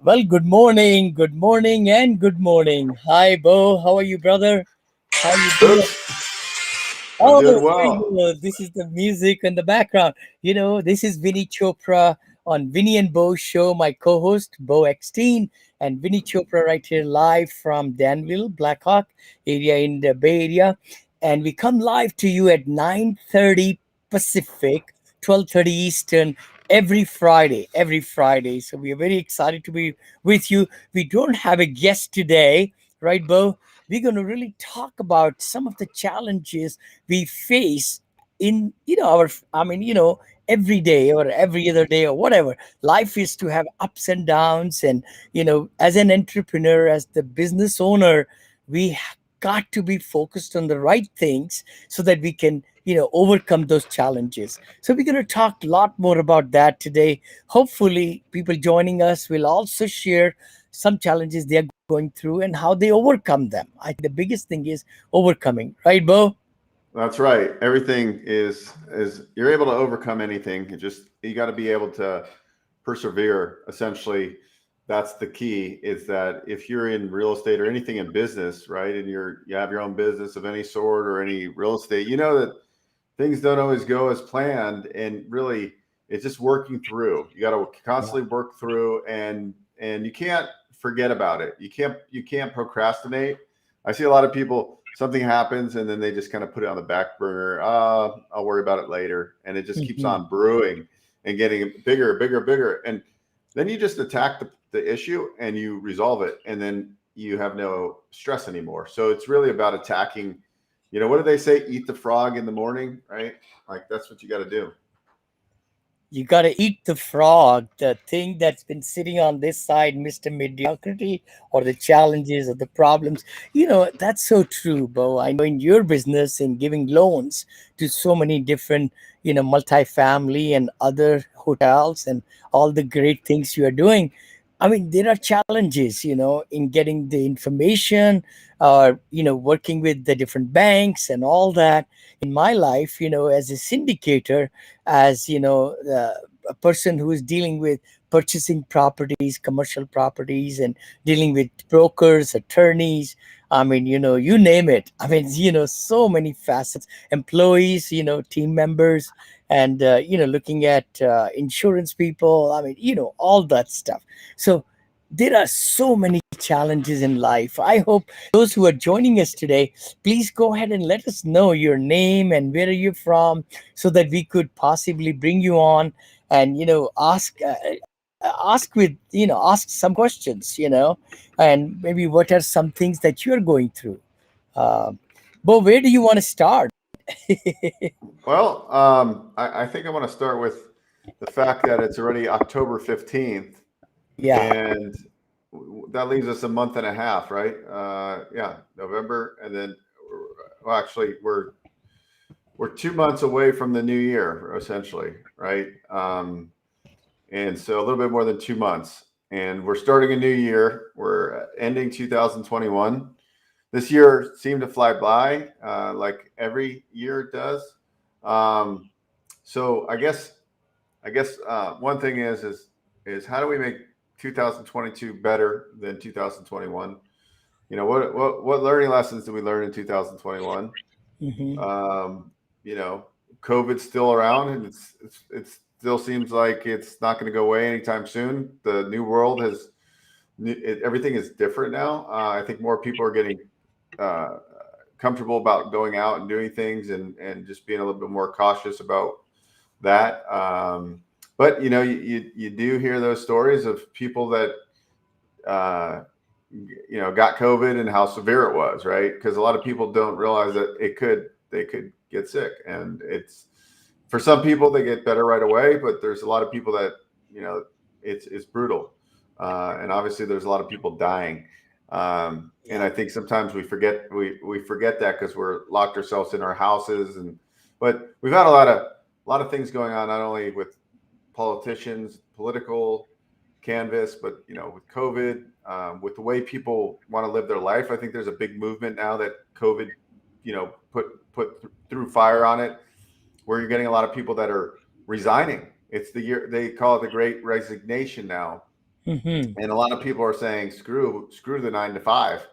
Well, good morning, and good morning. Hi, Bo. How are you, brother? How you doing? Oops, I'm Oh, doing very well. good. This is the music in the background. This is Vinny Chopra on Vinny and Beau show. My co-host, Bo Eckstein, and Vinny Chopra right here live from Danville, Blackhawk area in the Bay Area. And we come live to you at 9:30 Pacific, 12:30 Eastern every Friday. So we are very excited to be with you. We don't have a guest today, right, Bo? We're going to really talk about some of the challenges we face in every day or every other day or whatever. Life is to have ups and downs, and as an entrepreneur, as the business owner, we got to be focused on the right things so that we can overcome those challenges. So we're going to talk a lot more about that today. Hopefully people joining us will also share some challenges they are going through and how they overcome them. I think the biggest thing is overcoming, right, Bo? That's right. Everything is you're able to overcome anything. You got to be able to persevere. Essentially, that's the key. Is that if you're in real estate or anything in business, right, and you have your own business of any sort or any real estate, you know that things don't always go as planned, and really, it's just working through. You got to Yeah. constantly work through, and you can't forget about it. You can't procrastinate. I see a lot of people, something happens and then they just kind of put it on the back burner. I'll worry about it later, and it just keeps Mhm. on brewing and getting bigger, bigger, bigger, and then you just attack the issue and you resolve it, and then you have no stress anymore. So it's really about attacking. What do they say? Eat the frog in the morning, right? Like that's what you got to do. You got to eat the frog, the thing that's been sitting on this side, Mr. Mediocrity, or the challenges or the problems. That's so true, Bo. I know in your business, in giving loans to so many different, multifamily and other hotels and all the great things you are doing. I mean, there are challenges, in getting the information or, working with the different banks and all that. In my life, as a syndicator, as a person who is dealing with purchasing properties, commercial properties, and dealing with brokers, attorneys, I mean, you name it. I mean, so many facets, employees, team members, and looking at insurance people. I mean, all that stuff. So there are so many challenges in life. I hope those who are joining us today, please go ahead and let us know your name and where are you from, so that we could possibly bring you on and ask some questions, and maybe what are some things that you're going through. uh, but where do you want to start? Well, I think I want to start with the fact that it's already October 15th, Yeah. and that leaves us a month and a half, right? Yeah, November, and then, well, actually, we're 2 months away from the new year, essentially, right? And so a little bit more than 2 months, and we're starting a new year. We're ending 2021. This year seemed to fly by, like every year it does. Um, so I guess one thing is how do we make 2022 better than 2021? What learning lessons did we learn in 2021? Hmm. Um, you know, COVID's still around, and it still seems like it's not going to go away anytime soon. The new world everything is different now. I think more people are getting uh, comfortable about going out and doing things, and just being a little bit more cautious about that. But you do hear those stories of people that uh, got COVID and how severe it was, right? Because a lot of people don't realize that they could get sick, and it's for some people they get better right away, but there's a lot of people that you know it's brutal, and obviously there's a lot of people dying. And Yeah. I think sometimes we forget that because we're locked ourselves in our houses, but we've had a lot of things going on, not only with politicians, political canvas, but with COVID, with the way people want to live their life. I think there's a big movement now that COVID, through fire on it, where you're getting a lot of people that are resigning. It's the year they call it the Great Resignation now, Hmm. And a lot of people are saying, screw the 9 to 5.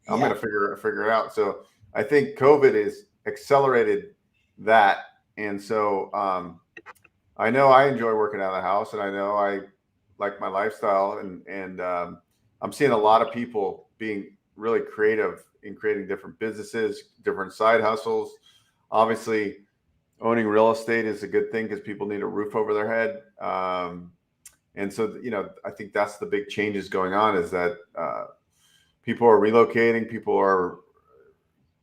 I'm Yeah. going to figure it out. So I think COVID has accelerated that. And so I know I enjoy working out of the house, and I know I like my lifestyle, and I'm seeing a lot of people being really creative in creating different businesses, different side hustles. Obviously, owning real estate is a good thing because people need a roof over their head. And so, I think that's the big changes going on, is that people are relocating, people are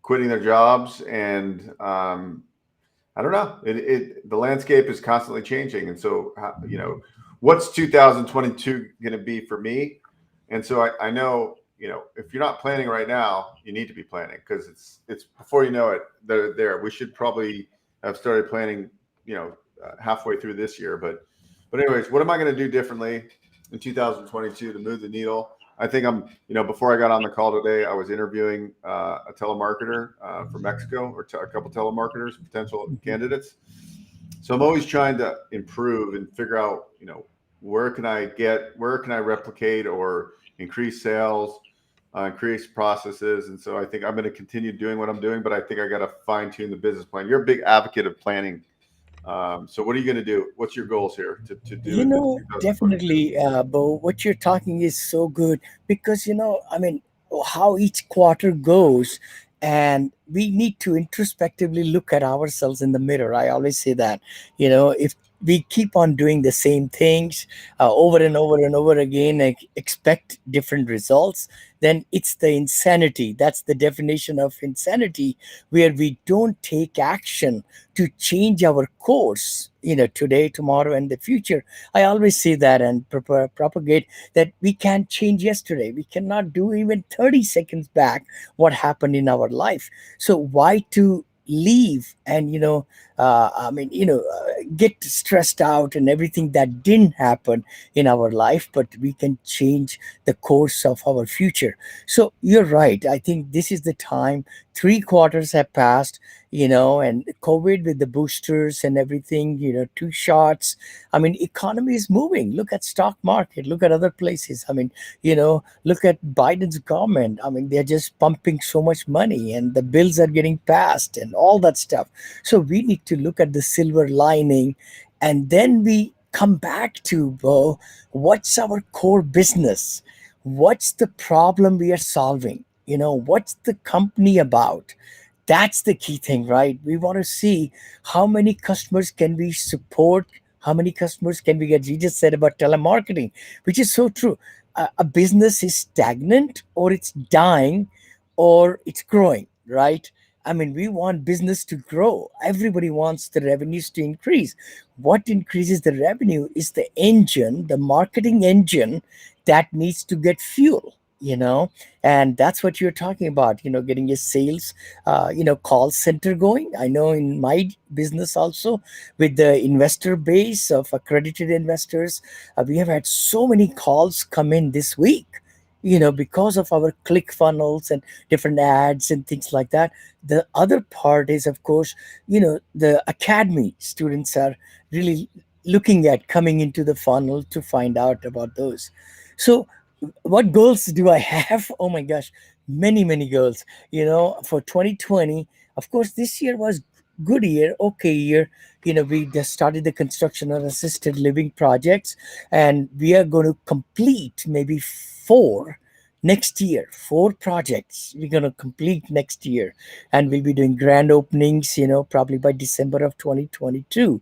quitting their jobs, and I don't know. The landscape is constantly changing, and so what's 2022 going to be for me? And so I know, if you're not planning right now, you need to be planning, because it's before you know it, they're there. We should probably have started planning, halfway through this year. But anyways, what am I going to do differently in 2022 to move the needle? I think before I got on the call today, I was interviewing a telemarketer from Mexico, or a couple telemarketers, potential candidates. So I'm always trying to improve and figure out, where can I replicate or increase sales, increase processes. And so I think I'm going to continue doing what I'm doing, but I think I got to fine tune the business plan. You're a big advocate of planning. So what are you going to do? What's your goals here to do in Definitely, 2022? Bo, what you're talking is so good because, I mean, how each quarter goes, and we need to introspectively look at ourselves in the mirror. I always say that, if we keep on doing the same things over and over and over again and expect different results, then it's the insanity. That's the definition of insanity, where we don't take action to change our course, today, tomorrow, and the future. I always say that and propagate that we can't change yesterday. We cannot do even 30 seconds back what happened in our life. So why to leave and get stressed out and everything that didn't happen in our life, but we can change the course of our future. So you're right, I think this is the time. 3 quarters have passed, and COVID with the boosters and everything, 2 shots. I mean, economy is moving. Look at stock market, look at other places. I mean, look at Biden's government. I mean, they're just pumping so much money and the bills are getting passed and all that stuff. So we need to look at the silver lining, and then we come back to, well, what's our core business? What's the problem we are solving? What's the company about? That's the key thing, right? We want to see how many customers can we support, how many customers can we get. You just said about telemarketing, which is so true. A business is stagnant, or it's dying, or it's growing, right? I mean, we want business to grow. Everybody wants the revenues to increase. What increases the revenue is the engine, the marketing engine that needs to get fuel, and that's what you're talking about, getting a sales call center going. I know in my business also, with the investor base of accredited investors, we have had so many calls come in this week, because of our click funnels and different ads and things like that. The other part is, of course, the academy students are really looking at coming into the funnel to find out about those. So what goals do I have? Oh my gosh, many, many goals. For 2020, of course, this year was good year, okay year. We just started the construction of assisted living projects, and we are going to complete maybe four next year. Four projects we're going to complete next year, and we'll be doing grand openings, probably by December of 2022.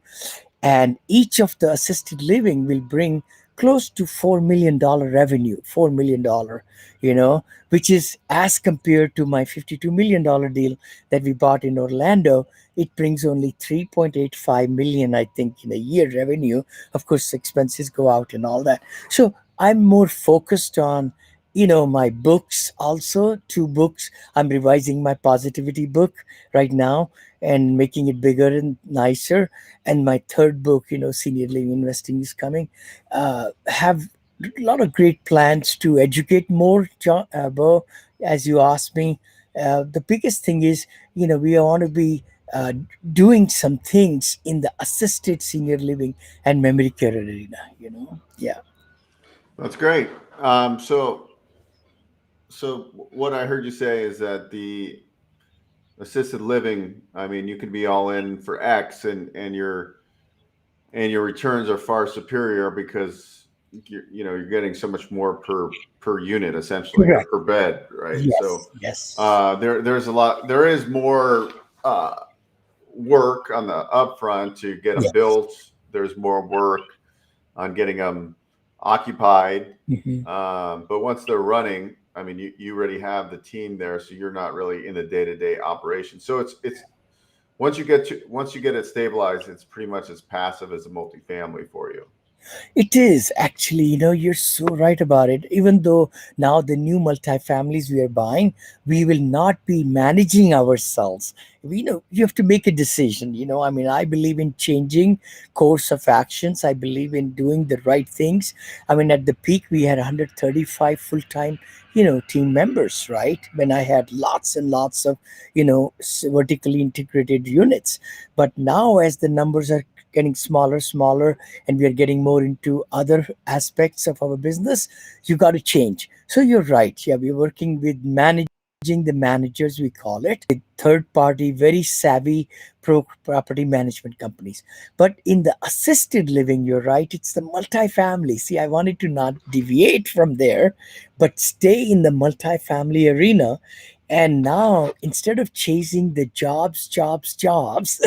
And each of the assisted living will bring close to $4 million revenue. $4 million, which is, as compared to my $52 million deal that we bought in Orlando, it brings only 3.85 million, I think, in a year revenue. Of course, expenses go out and all that. So I'm more focused on, my books. Also, two books. I'm revising my positivity book right now and making it bigger and nicer. And my third book, senior living investing, is coming. Have a lot of great plans to educate more, John, Bo, as you asked me. The biggest thing is, we want to be uh, doing some things in the assisted senior living and memory care arena. Yeah. That's great. So what I heard you say is that the assisted living, I mean, you can be all in for X, and your returns are far superior because you're getting so much more per unit essentially, or Correct. per bed, right? So Yes, yes. there is more uh, work on the upfront to get them Yes. built. There's more work on getting them occupied. Mhm. But once they're running, I mean, you already have the team there, so you're not really in the day to day operation. So it's once you get it stabilized, it's pretty much as passive as a multifamily for you. It is actually, you're so right about it. Even though now the new multifamilies we are buying, we will not be managing ourselves. You have to make a decision. I mean, I believe in changing course of actions. I believe in doing the right things. I mean, at the peak, we had 135 full time, team members, right? When I had lots and lots of, vertically integrated units. But now, as the numbers are getting smaller, smaller, and we are getting more into other aspects of our business, you got to change. So you're right. Yeah, we're working with managing the managers, we call it, with third party, very savvy property management companies. But in the assisted living, you're right, it's the multifamily. See, I wanted to not deviate from there, but stay in the multifamily arena. And now, instead of chasing the jobs, jobs, jobs,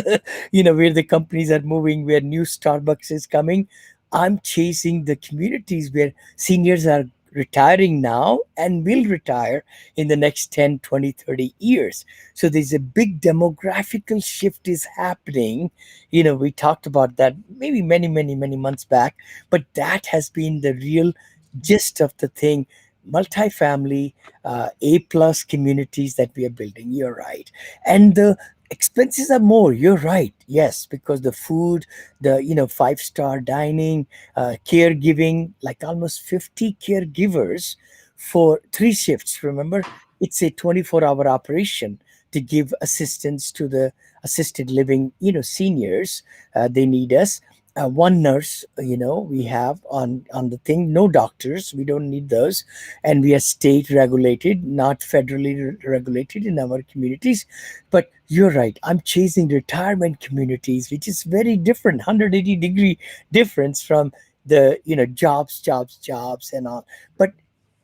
where the companies are moving, where new Starbucks is coming, I'm chasing the communities where seniors are retiring now and will retire in the next 10, 20, 30 years. So there's a big demographical shift is happening. We talked about that maybe many, many, many months back, but that has been the real gist of the thing. Multifamily, A plus communities that we are building. You're right. And the expenses are more. You're right. Yes, because the food, the five-star dining, caregiving, like almost 50 caregivers for 3 shifts. Remember, it's a 24-hour operation to give assistance to the assisted living, seniors. They need us. One nurse, we have on the thing. No doctors. We don't need those, and we are state regulated, not federally regulated in our communities. But you're right. I'm chasing retirement communities, which is very different, 180-degree difference from the jobs, jobs, jobs, and all. But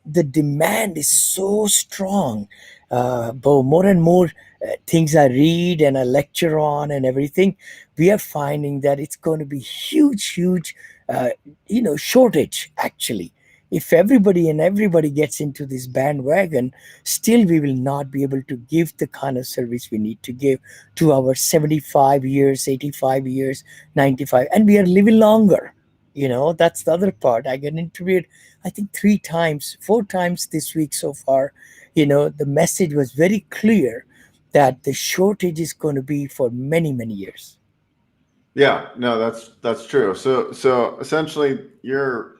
the demand is so strong. But more and more things I read and I lecture on and everything, we are finding that it's going to be huge, huge, uh, shortage actually. If everybody gets into this bandwagon, still we will not be able to give the kind of service we need to give to our 75 years, 85 years, 95, and we are living longer. That's the other part. I get interviewed, I think, 3 times, 4 times this week so far. The message was very clear that the shortage is going to be for many, many years. Yeah, no, that's true. So essentially, your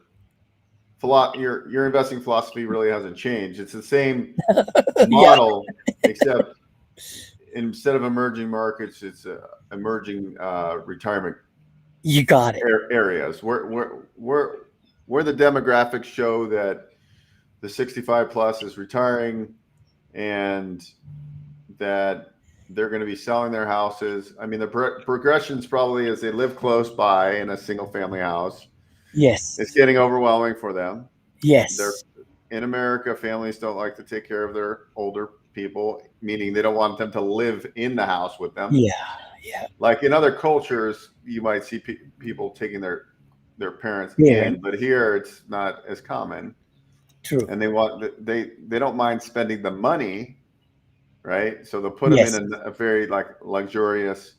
investing philosophy really hasn't changed. It's the same Yeah, model, except instead of emerging markets, it's emerging retirement you got it. areas where the demographics show that the 65 plus is retiring, and that they're going to be selling their houses. I mean, the progressions probably as they live close by in a single family house. It's Yes, getting overwhelming for them. They're yes, in America, families don't like to take care of their older people, meaning they don't want them to live in the house with them. yeah, yeah. Like in other cultures, you might see people taking their parents in, Parent, but here it's not as common. true. And they don't mind spending the money, right? So they'll put them in Yes, a very like luxurious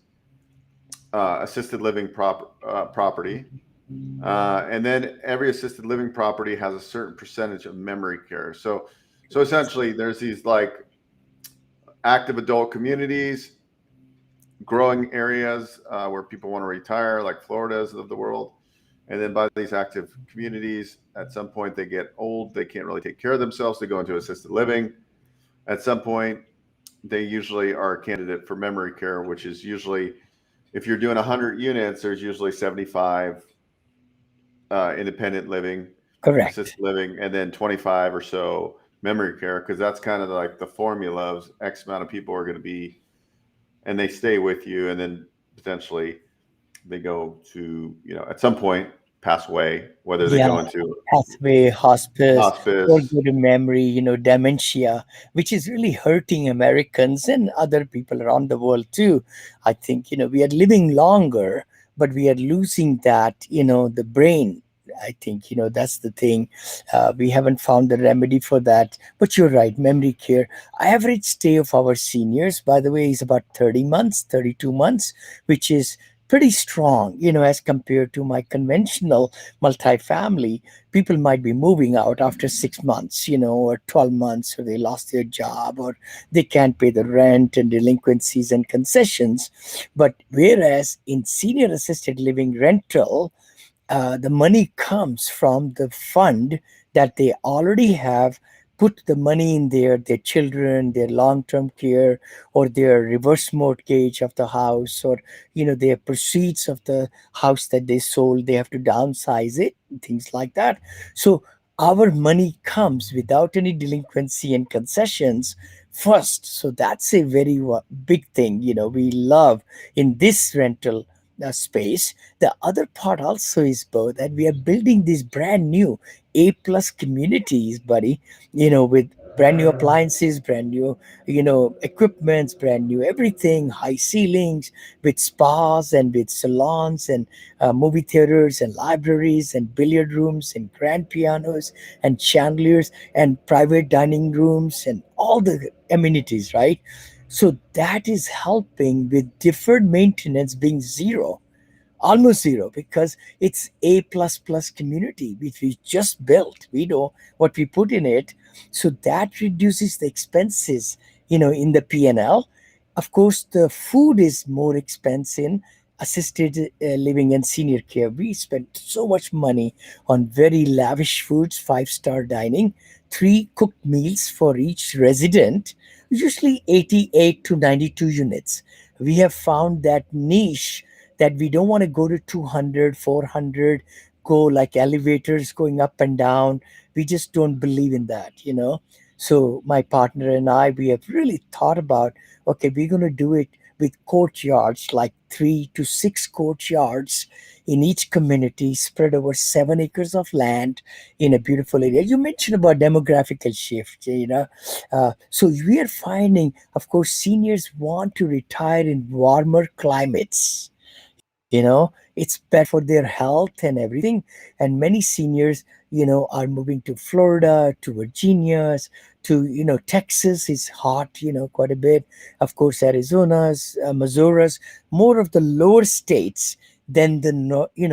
assisted living property. And then every assisted living property has a certain percentage of memory care. So essentially, there's these like active adult communities, growing areas where people want to retire, like Florida's of the world. And then by these active communities, at some point they get old, they can't really take care of themselves, they go into assisted living. At some point, they usually are a candidate for memory care, which is usually, if you're doing 100 units, there's usually 75 independent living. Correct. assisted living, and then 25 or so memory care, because that's kind of like the formula of X amount of people are going to be, and they stay with you, and then potentially they go to, at some point pass away, whether they Yeah, go into pathway, hospice, or hospice. go to memory, dementia, which is really hurting Americans and other people around the world too. I think, we are living longer, but we are losing that, the brain. I think, that's the thing. We haven't found the remedy for that. But you're right, memory care. Average stay of our seniors, by the way, is about 30 months, 32 months, which is pretty strong, as compared to my conventional multifamily. People might be moving out after 6 months, or 12 months, or they lost their job, or they can't pay the rent and delinquencies and concessions. But whereas in senior assisted living rental, the money comes from the fund that they already have put the money in their children, their long-term care, or their reverse mortgage of the house, or their proceeds of the house that they sold. They have to downsize it, things like that. So our money comes without any delinquency and concessions first. So that's a very big thing, we love in this rental space. The other part also is, Bo, that we are building these brand new A plus communities, buddy. With brand new appliances, brand new, equipments, brand new everything, high ceilings, with spas and with salons and movie theaters and libraries and billiard rooms and grand pianos and chandeliers and private dining rooms and all the amenities, right? So that is helping with deferred maintenance being zero, almost zero, because it's A plus plus community which we just built. We know what we put in it. So that reduces the expenses, in the P&L. Of course, the food is more expensive in assisted living and senior care. We spend so much money on very lavish foods, five-star dining, three cooked meals for each resident, usually 88 to 92 units. We have found that niche, that we don't want to go to 200, 400, go like elevators going up and down. We just don't believe in that. So my partner and I, we have really thought about, okay, we're going to do it with courtyards, like 3 to 6 courtyards in each community, spread over 7 acres of land in a beautiful area. You mentioned about demographical shift, so we are finding, of course, seniors want to retire in warmer climates. It's better for their health and everything. And many seniors, are moving to Florida, to Virginia's, to Texas is hot, quite a bit. Of course, Arizona's, Missouri's, more of the lower states than the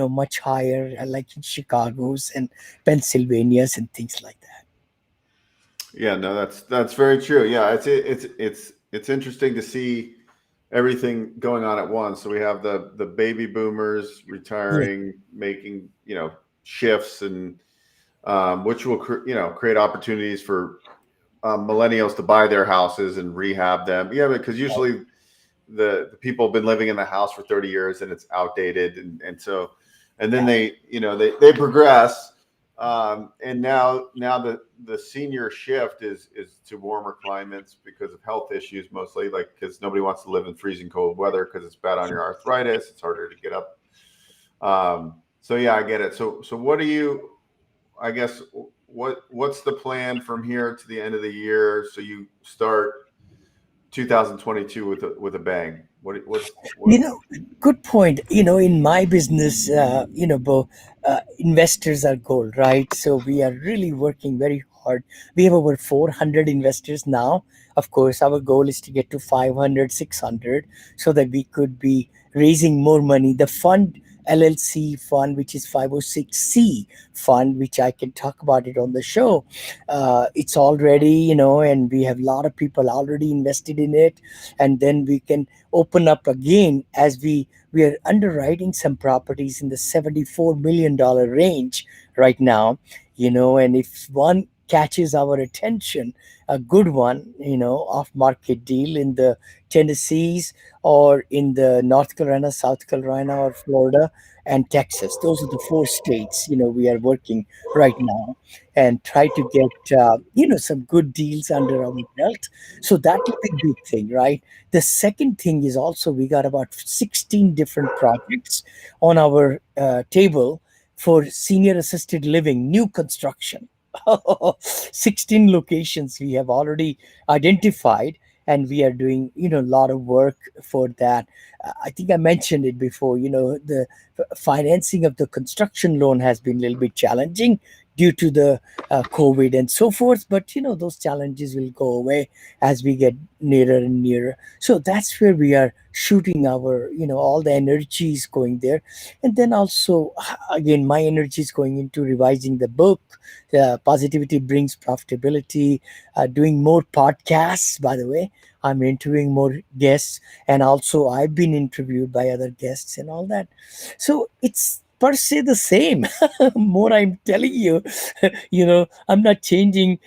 much higher, like in Chicago's and Pennsylvania's and things like that. Yeah, no, that's very true. Yeah, it's interesting to see everything going on at once. So we have the baby boomers Yeah, retiring, making shifts, and which will create opportunities for millennials to buy their houses and rehab them. Yeah, because usually the people have been living in the house for 30 years and it's outdated, and so, and then yeah, they progress, and now the senior shift is to warmer climates because of health issues, mostly, like because nobody wants to live in freezing cold weather because it's bad on your arthritis, it's harder to get up. So yeah, I get it. So what do you, I guess, what's the plan from here to the end of the year, so you start 2022 with a bang? What? You know, good point. In my business, Bo, investors are gold, right? So we are really working very hard. We have over 400 investors now. Of course, our goal is to get to 500, 600, so that we could be raising more money. The fund, LLC fund, which is 506C fund, which I can talk about it on the show. It's already, and we have a lot of people already invested in it. And then we can open up again, as we are underwriting some properties in the $74 million range right now. And if one catches our attention, a good one, off market deal in the Tennessees or in the North Carolina, South Carolina, or Florida and Texas. Those are the four states, we are working right now, and try to get, some good deals under our belt. So that will be a big thing, right? The second thing is also we got about 16 different projects on our table for senior assisted living, new construction. 16 locations we have already identified, and we are doing a lot of work for that. I think I mentioned it before, the financing of the construction loan has been a little bit challenging due to the COVID and so forth, but those challenges will go away as we get nearer and nearer. So that's where we are shooting our, all the energy is going there. And then also, again, my energy is going into revising the book. Positivity brings profitability. Doing more podcasts, by the way. I'm interviewing more guests, and also I've been interviewed by other guests and all that. So it's per se the same. More I'm telling you, I'm not changing,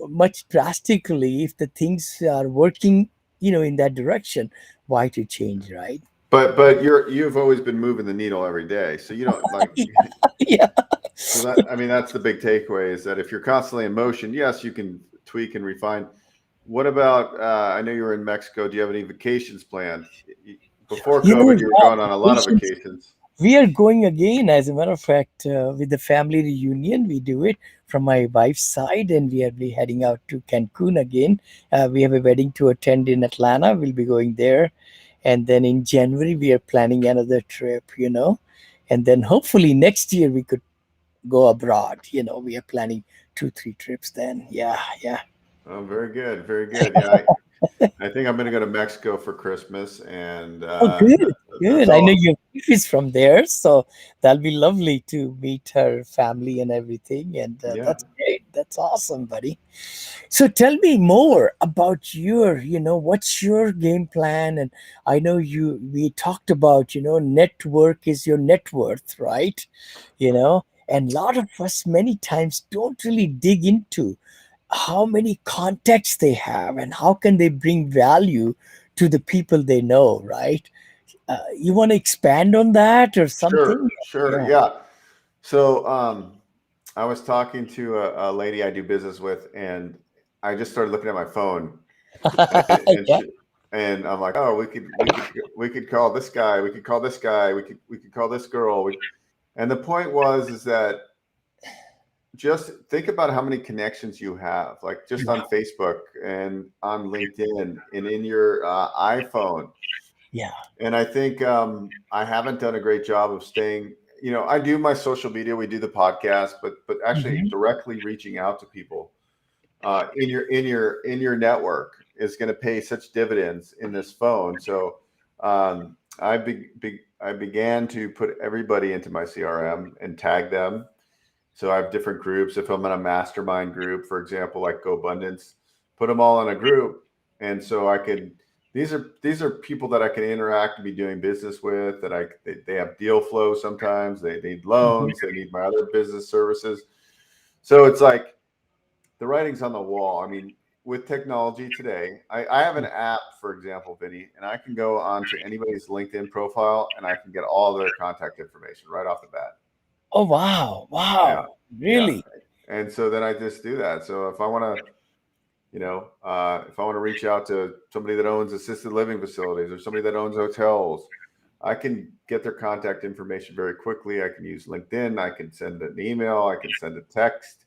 much drastically. If the things are working, in that direction, why to change, right? But you've always been moving the needle every day, so you don't like. Yeah. So that, I mean, that's the big takeaway, is that if you're constantly in motion, yes, you can tweak and refine. What about? I know you were in Mexico. Do you have any vacations planned? Before COVID, you were Yeah, going on a lot of vacations. vacations. We are going again, as a matter of fact, with the family reunion. We do it from my wife's side, and we are be heading out to Cancun again. We have a wedding to attend in Atlanta. We'll be going there. And then in January, we are planning another trip, And then hopefully next year we could go abroad. We are planning 2, 3 trips then. Yeah, yeah. Oh, very good, very good. Yeah, I think I'm going to go to Mexico for Christmas, and Oh, good, that's good. I know all. your wife is from there, so that'll be lovely to meet her family and everything. And Yeah. that's great. That's awesome, buddy. So tell me more about what's your game plan? And I know we talked about, network is your net worth, right? And a lot of us many times don't really dig into how many contacts they have and how can they bring value to the people they know, right? You want to expand on that or something? Sure, sure. Yeah. Yeah. So, I was talking to a lady I do business with, and I just started looking at my phone, and Yeah. and I'm like, oh, we could call this guy, we could call this guy, we could call this girl. And the point was is that just think about how many connections you have, like just Yeah. on Facebook and on LinkedIn and in your iPhone. Yeah. And I think I haven't done a great job of staying. I do my social media, we do the podcast, but actually Mhm. directly reaching out to people in your network is going to pay such dividends in this phone. So I began to put everybody into my CRM and tag them. So I have different groups. If I'm in a mastermind group, for example, like Go Abundance, put them all in a group, and so I could. These are people that I can interact and be doing business with. That they have deal flow. Sometimes they need Mhm. loans. They need my other business services. So it's like the writing's on the wall. I mean, with technology today, I have an app, for example, Vinny, and I can go onto anybody's LinkedIn profile and I can get all their contact information right off the bat. Oh, wow. Yeah, Wow. yeah. Really? And so then I just do that. So if I want to, if I want to reach out to somebody that owns assisted living facilities or somebody that owns hotels, I can get their contact information very quickly. I can use LinkedIn. I can send an email. I can send a text.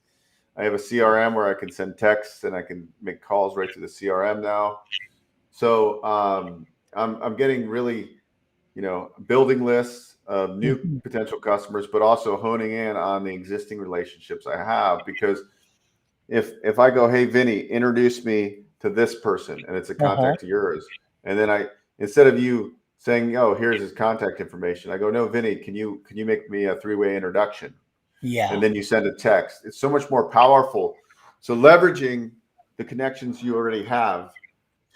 I have a CRM where I can send texts and I can make calls right to the CRM now. So I'm getting really, building lists of new Mhm. potential customers, but also honing in on the existing relationships I have. Because if I go, hey Vinny, introduce me to this person, and it's a Uh-huh. contact of yours, and then I instead of you saying, oh, here's his contact information, I go, no, Vinny, can you make me a three-way introduction? And Yeah. then you send a text. It's so much more powerful. So leveraging the connections you already have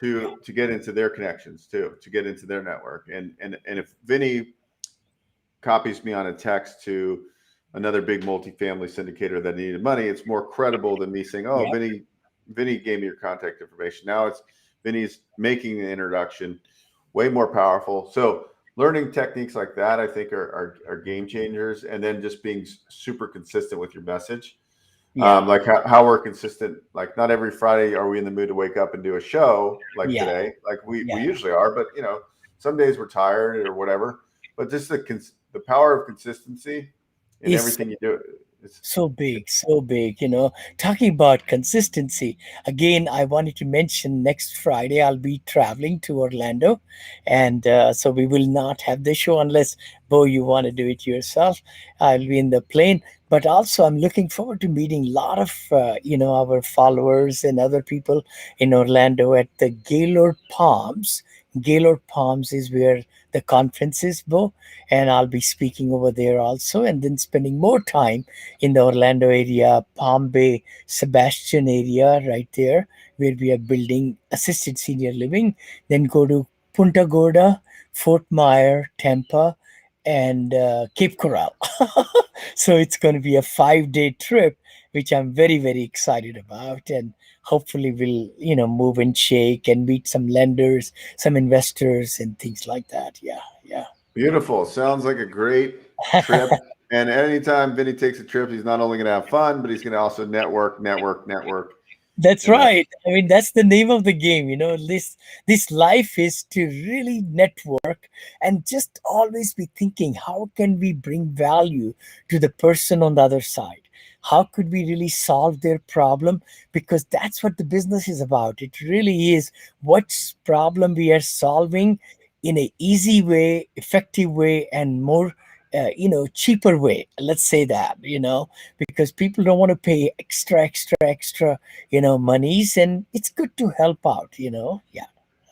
Yeah. to get into their connections too, to get into their network. And if Vinny copies me on a text to another big multifamily syndicator that needed money. It's more credible than me saying, "Oh, Yeah. Vinny gave me your contact information." Now it's Vinny's making the introduction, way more powerful. So learning techniques like that, I think, are game changers, and then just being super consistent with your message. Yeah. Like how we're consistent. Like not every Friday are we in the mood to wake up and do a show like Yeah. today. Like we Yeah. usually are, but some days we're tired or whatever. But just the power of consistency in Is everything you do. It's so big, so big. Talking about consistency, again, I wanted to mention next Friday I'll be traveling to Orlando, and so we will not have the show unless, Bo, you want to do it yourself. I'll be in the plane, but also I'm looking forward to meeting a lot of our followers and other people in Orlando at the Gaylord Palms. Gaylord Palms is where the conference is, Bo, and I'll be speaking over there also, and then spending more time in the Orlando area, Palm Bay, Sebastian area, right there, where we are building assisted senior living. Then go to Punta Gorda, Fort Myer, Tampa, and Cape Coral. So it's going to be a 5-day trip, which I'm very, very excited about. And hopefully we'll, move and shake and meet some lenders, some investors, and things like that. Yeah, yeah. beautiful. Sounds like a great trip. And anytime Vinny takes a trip, he's not only going to have fun, but he's going to also network. That's And right. I mean, that's the name of the game. This life is to really network and just always be thinking, how can we bring value to the person on the other side? How could we really solve their problem? Because that's what the business is about. It really is what problem we are solving in a easy way, effective way, and more, cheaper way. Let's say that, because people don't want to pay extra monies, and it's good to help out. Yeah.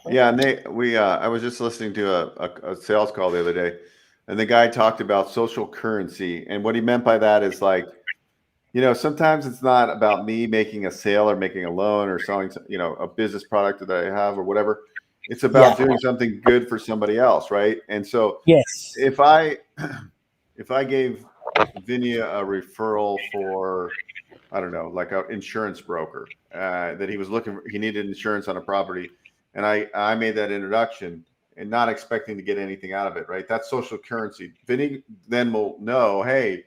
yeah, and I was just listening to a sales call the other day, and the guy talked about social currency, and what he meant by that is like, sometimes it's not about me making a sale or making a loan or selling, a business product that I have or whatever. It's Yeah. about doing something good for somebody else, right? And so Yes. if I if I gave Vinny a referral for, I don't know, like an insurance broker that he needed insurance on a property, and I made that introduction and not expecting to get anything out of it, right? That's social currency. Vinny then will know, hey,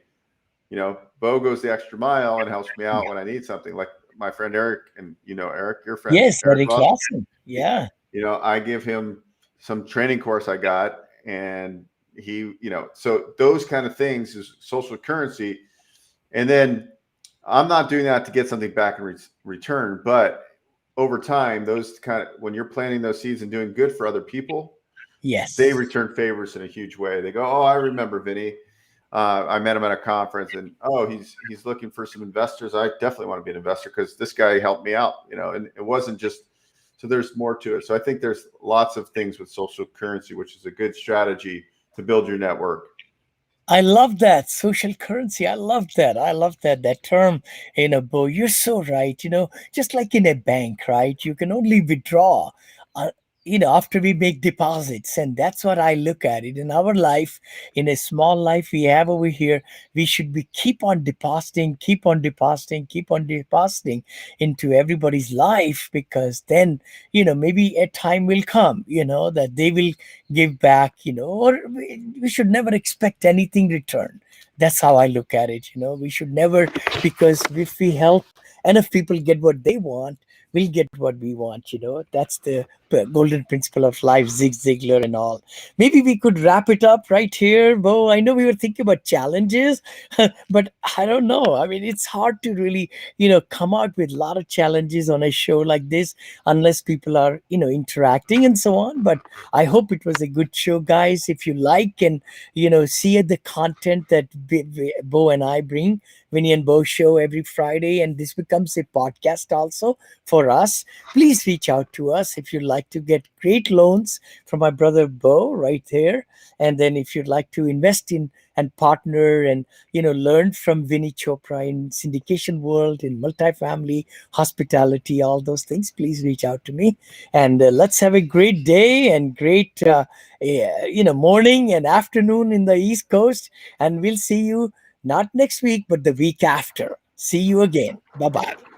Beau goes the extra mile and helps me out Yeah. when I need something. Like my friend Eric, and Eric, your friend Yes, Eric very Ross. classy. Yeah. I give him some training course I got, and so those kind of things is social currency. And then I'm not doing that to get something back in return, but over time, those when you're planting those seeds and doing good for other people, they Yes. return favors in a huge way. They go, "Oh, I remember Vinny. I met him at a conference, and oh, he's looking for some investors. I definitely want to be an investor because this guy helped me out, And it wasn't just so. There's more to it. So I think there's lots of things with social currency, which is a good strategy to build your network. I love that social currency. I love that. I love that term. Bo, you're so right. Just like in a bank, right? You can only withdraw, uh, after we make deposits, and that's what I look at it in our life. In a small life we have over here, we should be keep on depositing, keep on depositing, keep on depositing into everybody's life, because then maybe a time will come, that they will give back, or we should never expect anything returned. That's how I look at it. We should never, because if we help enough people get what they want, we'll get what we want. That's the golden principle of life, Zig Ziglar and all. Maybe we could wrap it up right here, Bo. I know we were thinking about challenges, but I don't know. I mean, it's hard to really, come out with a lot of challenges on a show like this unless people are, interacting and so on. But I hope it was a good show, guys. If you like and see the content that Bo and I bring, Vinny and Bo show every Friday, and this becomes a podcast also for us. Please reach out to us if you'd like to get great loans from my brother Bo right there, and then if you'd like to invest in and partner and learn from Vinny Chopra in syndication world, in multifamily, hospitality, all those things, please reach out to me, and let's have a great day and great morning and afternoon in the East Coast, and we'll see you Not next week, but the week after. See you again. Bye bye.